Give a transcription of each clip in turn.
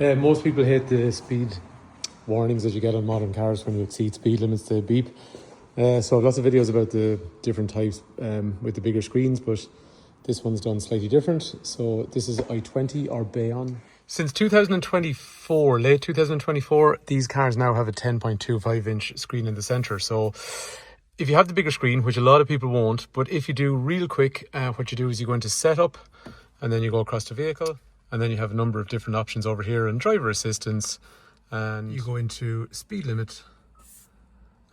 Most people hate the speed warnings that you get on modern cars when you exceed speed limits, they beep. So lots of videos about the different types with the bigger screens, but this one's done slightly different. So this is i20 or Bayon. Since 2024, late 2024, these cars now have a 10.25 inch screen in the centre. So if you have the bigger screen, which a lot of people won't, but if you do real quick, what you do is you go into setup and then you go across to vehicle, and then you have a number of different options over here and driver assistance, and you go into speed limit,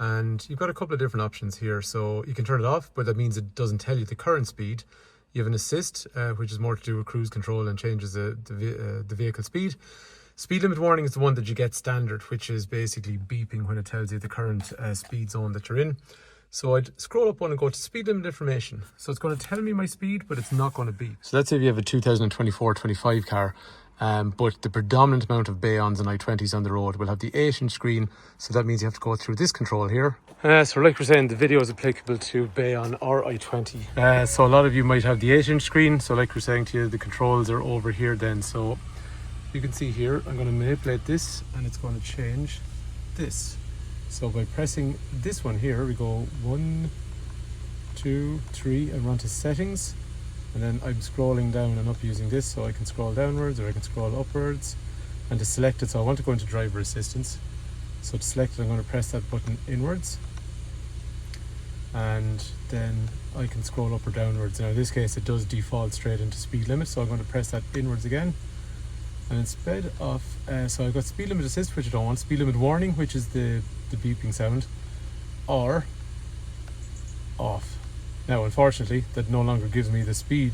and you've got a couple of different options here. So you can turn it off, but that means it doesn't tell you the current speed. You have an assist, which is more to do with cruise control and changes the vehicle speed. Speed limit warning is the one that you get standard, which is basically beeping when it tells you the current speed zone that you're in. So I'd scroll up one and go to speed limit information. So it's going to tell me my speed, but it's not going to beep. So let's say if you have a 2024-25 car, but the predominant amount of Bayons and i20s on the road will have the 8-inch screen. So that means you have to go through this control here. So like we're saying, the video is applicable to Bayon or i20. So a lot of you might have the 8-inch screen. So like we're saying to you, the controls are over here then. So you can see here, I'm going to manipulate this and it's going to change this. So by pressing this one here, we go 1, 2, 3, and run to settings. And then I'm scrolling down and up using this, so I can scroll downwards or I can scroll upwards. And to select it, so I want to go into driver assistance. So to select it, I'm going to press that button inwards. And then I can scroll up or downwards. Now in this case, it does default straight into speed limit, so I'm going to press that inwards again. And instead of, so I've got speed limit assist, which I don't want, speed limit warning, which is the beeping sound, or off. Now unfortunately that no longer gives me the speed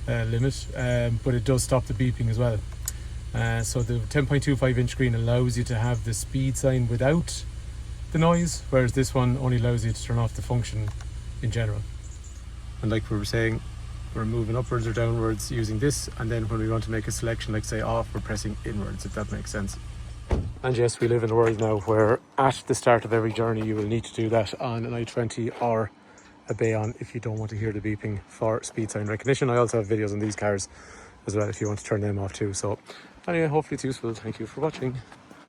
limit, but it does stop the beeping as well. So the 10.25 inch screen allows you to have the speed sign without the noise, whereas this one only allows you to turn off the function in general. And like we were saying, we're moving upwards or downwards using this, and then when we want to make a selection, like say off, we're pressing inwards, if that makes sense. And yes, we live in a world now where at the start of every journey you will need to do that on an i20 or a Bayon if you don't want to hear the beeping for speed sign recognition. I also have videos on these cars as well if you want to turn them off too. So anyway, hopefully it's useful. Thank you for watching.